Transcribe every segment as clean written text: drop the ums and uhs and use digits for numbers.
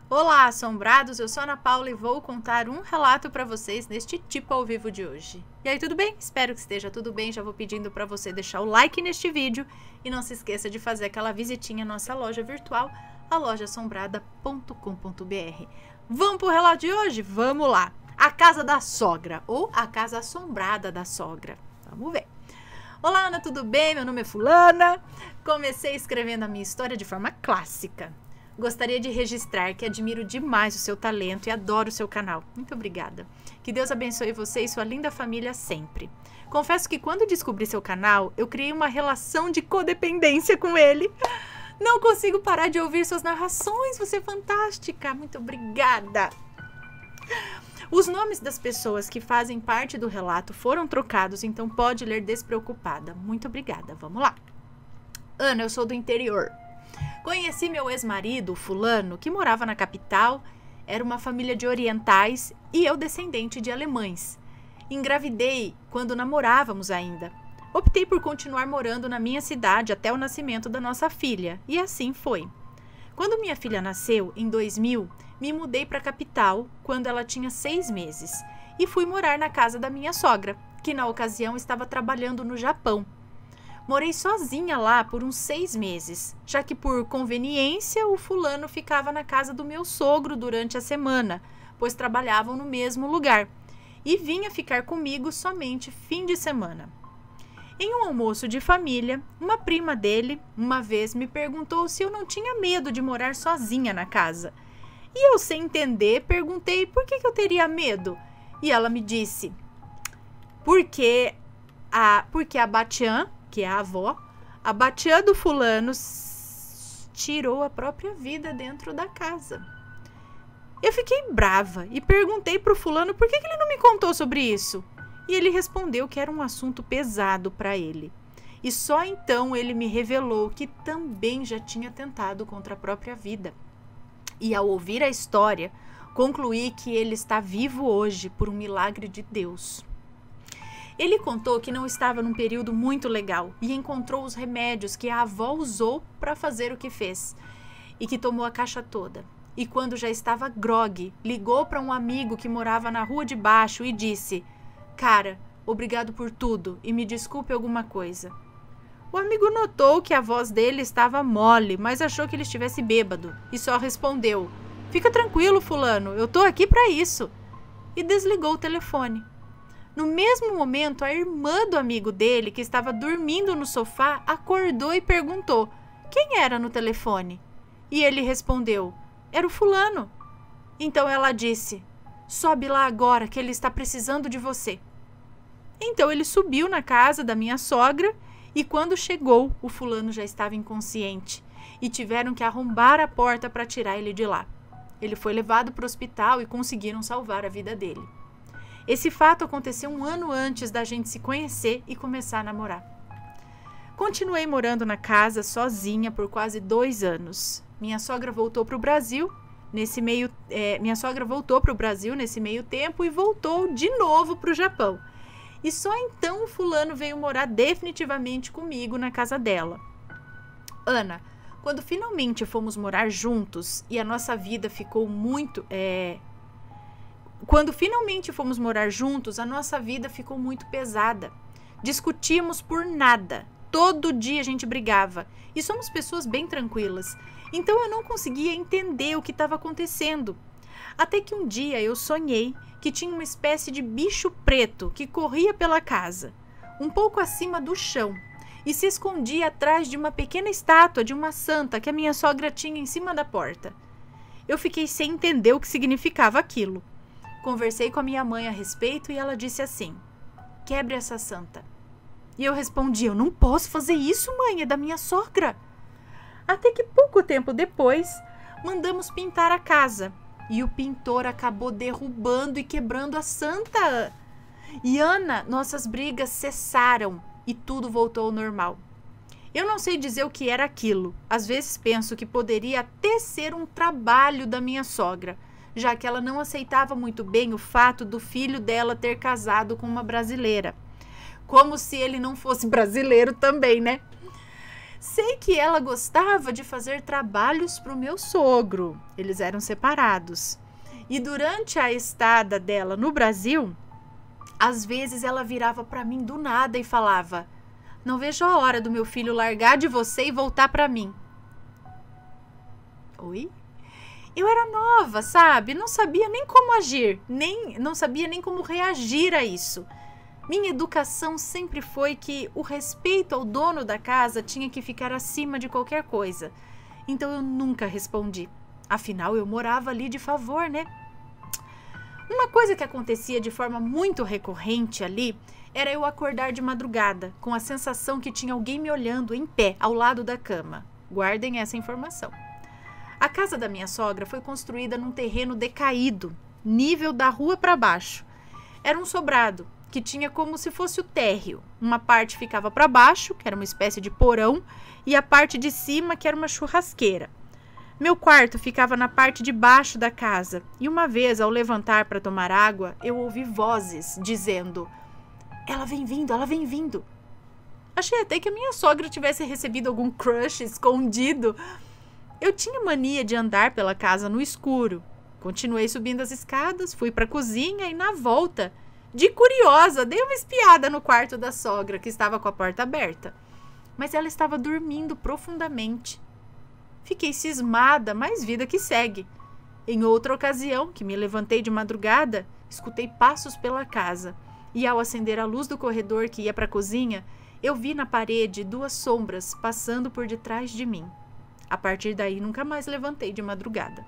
Olá, assombrados! Eu sou a Ana Paula e vou contar um relato para vocês neste tipo ao vivo de hoje. E aí, tudo bem? Espero que esteja tudo bem. Já vou pedindo para você deixar o like neste vídeo e não se esqueça de fazer aquela visitinha à nossa loja virtual, a lojaassombrada.com.br. Vamos pro relato de hoje? Vamos lá! A casa da sogra, ou a casa assombrada da sogra. Vamos ver. Olá, Ana, tudo bem? Meu nome é Fulana. Comecei escrevendo a minha história de forma clássica. Gostaria de registrar que admiro demais o seu talento e adoro o seu canal. Muito obrigada. Que Deus abençoe você e sua linda família sempre. Confesso que quando descobri seu canal, eu criei uma relação de codependência com ele. Não consigo parar de ouvir suas narrações. Você é fantástica. Muito obrigada. Os nomes das pessoas que fazem parte do relato foram trocados, então pode ler despreocupada. Muito obrigada. Vamos lá. Ana, eu sou do interior. Conheci meu ex-marido, fulano, que morava na capital, era uma família de orientais e eu descendente de alemães. Engravidei quando namorávamos ainda. Optei por continuar morando na minha cidade até o nascimento da nossa filha, e assim foi. Quando minha filha nasceu, em 2000, me mudei para a capital quando ela tinha 6 meses e fui morar na casa da minha sogra, que na ocasião estava trabalhando no Japão. Morei sozinha lá por uns 6 meses, já que por conveniência o fulano ficava na casa do meu sogro durante a semana, pois trabalhavam no mesmo lugar, e vinha ficar comigo somente fim de semana. Em um almoço de família, uma prima dele, uma vez me perguntou se eu não tinha medo de morar sozinha na casa. E eu, sem entender, perguntei por que eu teria medo. E ela me disse, porque a Batian, que é a avó, a Batian do fulano tirou a própria vida dentro da casa. Eu fiquei brava e perguntei pro fulano por que ele não me contou sobre isso. E ele respondeu que era um assunto pesado para ele. E só então ele me revelou que também já tinha tentado contra a própria vida. E ao ouvir a história, concluí que ele está vivo hoje por um milagre de Deus. Ele contou que não estava num período muito legal e encontrou os remédios que a avó usou para fazer o que fez e que tomou a caixa toda. E quando já estava grogue, ligou para um amigo que morava na rua de baixo e disse: "Cara, obrigado por tudo e me desculpe alguma coisa." O amigo notou que a voz dele estava mole, mas achou que ele estivesse bêbado e só respondeu: "Fica tranquilo, fulano, eu tô aqui para isso." E desligou o telefone. No mesmo momento, a irmã do amigo dele, que estava dormindo no sofá, acordou e perguntou: "Quem era no telefone?" E ele respondeu: "Era o fulano." Então ela disse: "Sobe lá agora que ele está precisando de você." Então ele subiu na casa da minha sogra e quando chegou, o fulano já estava inconsciente e tiveram que arrombar a porta para tirar ele de lá. Ele foi levado para o hospital e conseguiram salvar a vida dele. Esse fato aconteceu 1 ano antes da gente se conhecer e começar a namorar. Continuei morando na casa sozinha por quase 2 anos. Minha sogra voltou para o Brasil nesse meio tempo e voltou de novo para o Japão. E só então o fulano veio morar definitivamente comigo na casa dela. Ana, quando finalmente fomos morar juntos e a nossa vida ficou muito pesada. Discutíamos por nada. Todo dia a gente brigava. E somos pessoas bem tranquilas. Então eu não conseguia entender o que estava acontecendo. Até que um dia eu sonhei que tinha uma espécie de bicho preto que corria pela casa, um pouco acima do chão, e se escondia atrás de uma pequena estátua de uma santa que a minha sogra tinha em cima da porta. Eu fiquei sem entender o que significava aquilo. Conversei com a minha mãe a respeito e ela disse assim: "Quebre essa santa." E eu respondi: "Eu não posso fazer isso, mãe, é da minha sogra." Até que pouco tempo depois, mandamos pintar a casa e o pintor acabou derrubando e quebrando a santa. E Ana, nossas brigas cessaram e tudo voltou ao normal. Eu não sei dizer o que era aquilo. Às vezes penso que poderia até ser um trabalho da minha sogra, já que ela não aceitava muito bem o fato do filho dela ter casado com uma brasileira. Como se ele não fosse brasileiro também, né? Sei que ela gostava de fazer trabalhos para o meu sogro. Eles eram separados. E durante a estada dela no Brasil, às vezes ela virava para mim do nada e falava: não vejo a hora do meu filho largar de você e voltar para mim. Oi? Eu era nova, sabe? Não sabia nem como agir, não sabia nem como reagir a isso. Minha educação sempre foi que o respeito ao dono da casa tinha que ficar acima de qualquer coisa. Então eu nunca respondi. Afinal, eu morava ali de favor, né? Uma coisa que acontecia de forma muito recorrente ali era eu acordar de madrugada com a sensação que tinha alguém me olhando em pé ao lado da cama. Guardem essa informação. A casa da minha sogra foi construída num terreno decaído, nível da rua para baixo. Era um sobrado que tinha como se fosse o térreo. Uma parte ficava para baixo, que era uma espécie de porão, e a parte de cima, que era uma churrasqueira. Meu quarto ficava na parte de baixo da casa, e uma vez, ao levantar para tomar água, eu ouvi vozes dizendo: ela vem vindo, ela vem vindo. Achei até que a minha sogra tivesse recebido algum crush escondido. Eu tinha mania de andar pela casa no escuro. Continuei subindo as escadas, fui para a cozinha e, na volta, de curiosa, dei uma espiada no quarto da sogra, que estava com a porta aberta. Mas ela estava dormindo profundamente. Fiquei cismada, mas vida que segue. Em outra ocasião, que me levantei de madrugada, escutei passos pela casa. E ao acender a luz do corredor que ia para a cozinha, eu vi na parede 2 sombras passando por detrás de mim. A partir daí, nunca mais levantei de madrugada.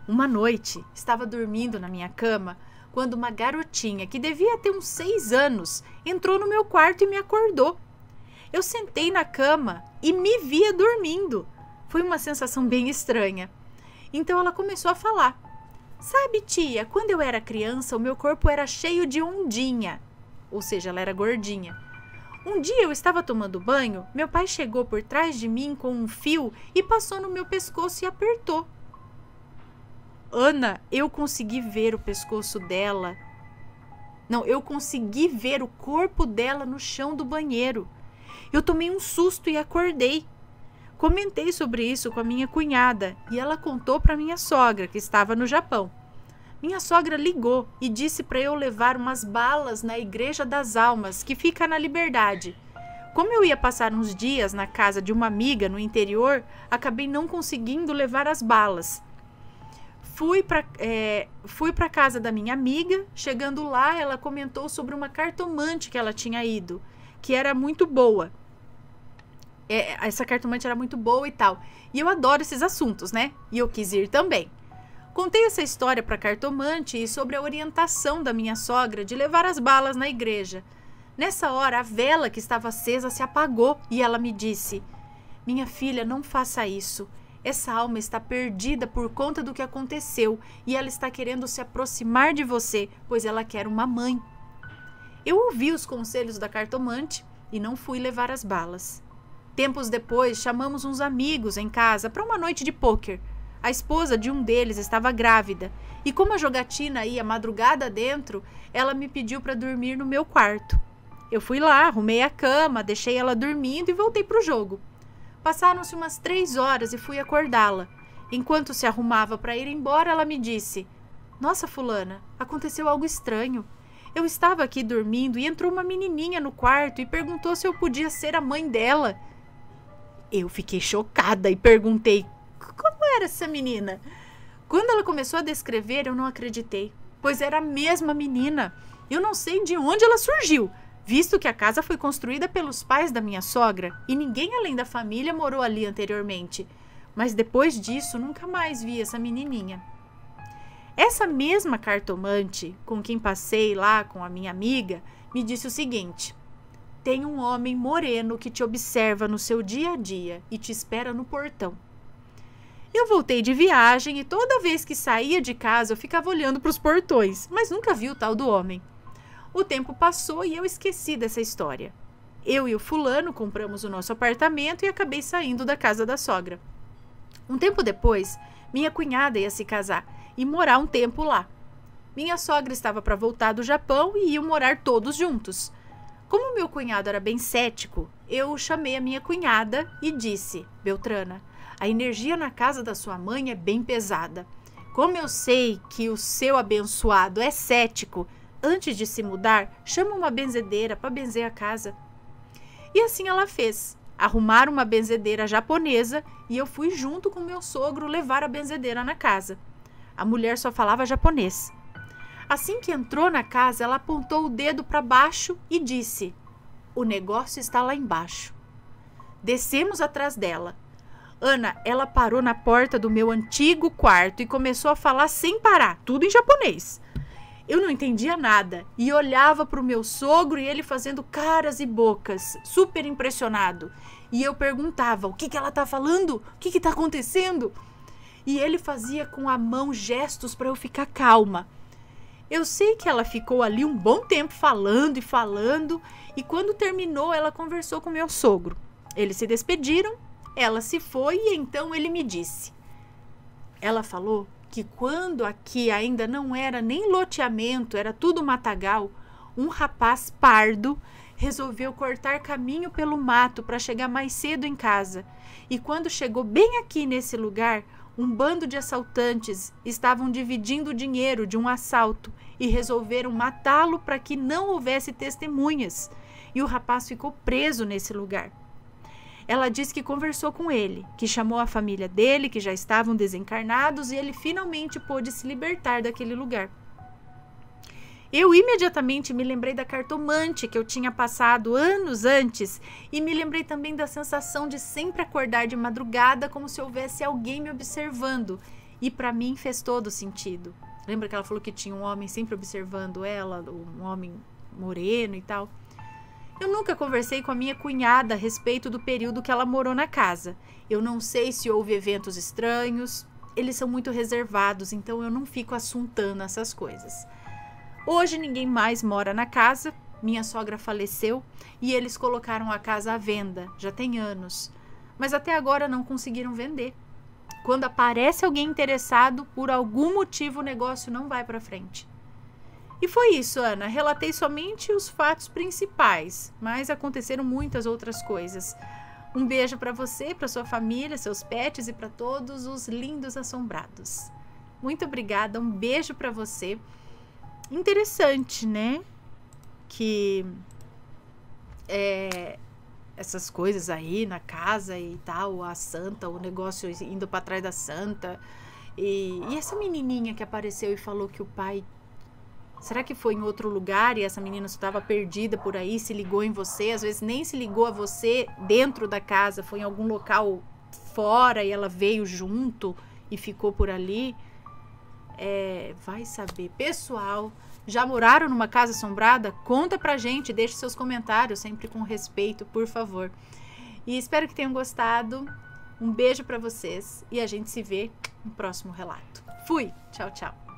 Uma noite, estava dormindo na minha cama, quando uma garotinha, que devia ter uns 6 anos, entrou no meu quarto e me acordou. Eu sentei na cama e me via dormindo. Foi uma sensação bem estranha. Então ela começou a falar: sabe, tia, quando eu era criança, o meu corpo era cheio de ondinha. Ou seja, ela era gordinha. Um dia eu estava tomando banho, meu pai chegou por trás de mim com um fio e passou no meu pescoço e apertou. Ana, eu consegui ver o pescoço dela. Não, eu consegui ver o corpo dela no chão do banheiro. Eu tomei um susto e acordei. Comentei sobre isso com a minha cunhada e ela contou para minha sogra, que estava no Japão. Minha sogra ligou e disse para eu levar umas balas na Igreja das Almas, que fica na Liberdade. Como eu ia passar uns dias na casa de uma amiga no interior, acabei não conseguindo levar as balas. Fui para casa da minha amiga. Chegando lá, ela comentou sobre uma cartomante que ela tinha ido, que era muito boa. Essa cartomante era muito boa e tal. E eu adoro esses assuntos, né? E eu quis ir também. Contei essa história para a cartomante e sobre a orientação da minha sogra de levar as balas na igreja. Nessa hora, a vela que estava acesa se apagou e ela me disse: minha filha, não faça isso. Essa alma está perdida por conta do que aconteceu e ela está querendo se aproximar de você, pois ela quer uma mãe. Eu ouvi os conselhos da cartomante e não fui levar as balas. Tempos depois, chamamos uns amigos em casa para uma noite de pôquer. A esposa de um deles estava grávida e, como a jogatina ia madrugada dentro, ela me pediu para dormir no meu quarto. Eu fui lá, arrumei a cama, deixei ela dormindo e voltei para o jogo. Passaram-se umas 3 horas e fui acordá-la. Enquanto se arrumava para ir embora, ela me disse: nossa, fulana, aconteceu algo estranho. Eu estava aqui dormindo e entrou uma menininha no quarto e perguntou se eu podia ser a mãe dela. Eu fiquei chocada e perguntei: como era essa menina? Quando ela começou a descrever, eu não acreditei, pois era a mesma menina. Eu não sei de onde ela surgiu, visto que a casa foi construída pelos pais da minha sogra e ninguém além da família morou ali anteriormente. Mas depois disso, nunca mais vi essa menininha. Essa mesma cartomante, com quem passei lá com a minha amiga, me disse o seguinte: tem um homem moreno que te observa no seu dia a dia e te espera no portão. Eu voltei de viagem e toda vez que saía de casa eu ficava olhando para os portões, mas nunca vi o tal do homem. O tempo passou e eu esqueci dessa história. Eu e o fulano compramos o nosso apartamento e acabei saindo da casa da sogra. Um tempo depois, minha cunhada ia se casar e morar um tempo lá. Minha sogra estava para voltar do Japão e iam morar todos juntos. Como meu cunhado era bem cético, eu chamei a minha cunhada e disse: Beltrana, a energia na casa da sua mãe é bem pesada. Como eu sei que o seu abençoado é cético, antes de se mudar, chama uma benzedeira para benzer a casa. E assim ela fez. Arrumaram uma benzedeira japonesa e eu fui junto com meu sogro levar a benzedeira na casa. A mulher só falava japonês. Assim que entrou na casa, ela apontou o dedo para baixo e disse: o negócio está lá embaixo. Descemos atrás dela. Ana, ela parou na porta do meu antigo quarto e começou a falar sem parar, tudo em japonês. Eu não entendia nada e olhava para o meu sogro e ele fazendo caras e bocas, super impressionado. E eu perguntava: o que ela está falando? O que está acontecendo? E ele fazia com a mão gestos para eu ficar calma. Eu sei que ela ficou ali um bom tempo falando e quando terminou ela conversou com meu sogro. Eles se despediram, ela se foi e então ele me disse. Ela falou que quando aqui ainda não era nem loteamento, era tudo matagal, um rapaz pardo resolveu cortar caminho pelo mato para chegar mais cedo em casa. E quando chegou bem aqui nesse lugar, um bando de assaltantes estavam dividindo o dinheiro de um assalto e resolveram matá-lo para que não houvesse testemunhas. E o rapaz ficou preso nesse lugar. Ela disse que conversou com ele, que chamou a família dele, que já estavam desencarnados, e ele finalmente pôde se libertar daquele lugar. Eu imediatamente me lembrei da cartomante que eu tinha passado anos antes e me lembrei também da sensação de sempre acordar de madrugada como se houvesse alguém me observando. E para mim fez todo sentido. Lembra que ela falou que tinha um homem sempre observando ela, um homem moreno e tal? Eu nunca conversei com a minha cunhada a respeito do período que ela morou na casa. Eu não sei se houve eventos estranhos. Eles são muito reservados, então eu não fico assuntando essas coisas. Hoje ninguém mais mora na casa. Minha sogra faleceu e eles colocaram a casa à venda. Já tem anos. Mas até agora não conseguiram vender. Quando aparece alguém interessado, por algum motivo o negócio não vai para frente. E foi isso, Ana. Relatei somente os fatos principais, mas aconteceram muitas outras coisas. Um beijo para você, para sua família, seus pets e para todos os lindos assombrados. Muito obrigada, um beijo para você. Interessante, né? Que essas coisas aí na casa e tal, a santa, o negócio indo para trás da santa. E essa menininha que apareceu e falou que o pai... Será que foi em outro lugar e essa menina estava perdida por aí, se ligou em você? Às vezes nem se ligou a você dentro da casa, foi em algum local fora e ela veio junto e ficou por ali. Vai saber. Pessoal, já moraram numa casa assombrada? Conta pra gente, deixe seus comentários, sempre com respeito, por favor. E espero que tenham gostado. Um beijo pra vocês e a gente se vê no próximo relato. Fui! Tchau, tchau!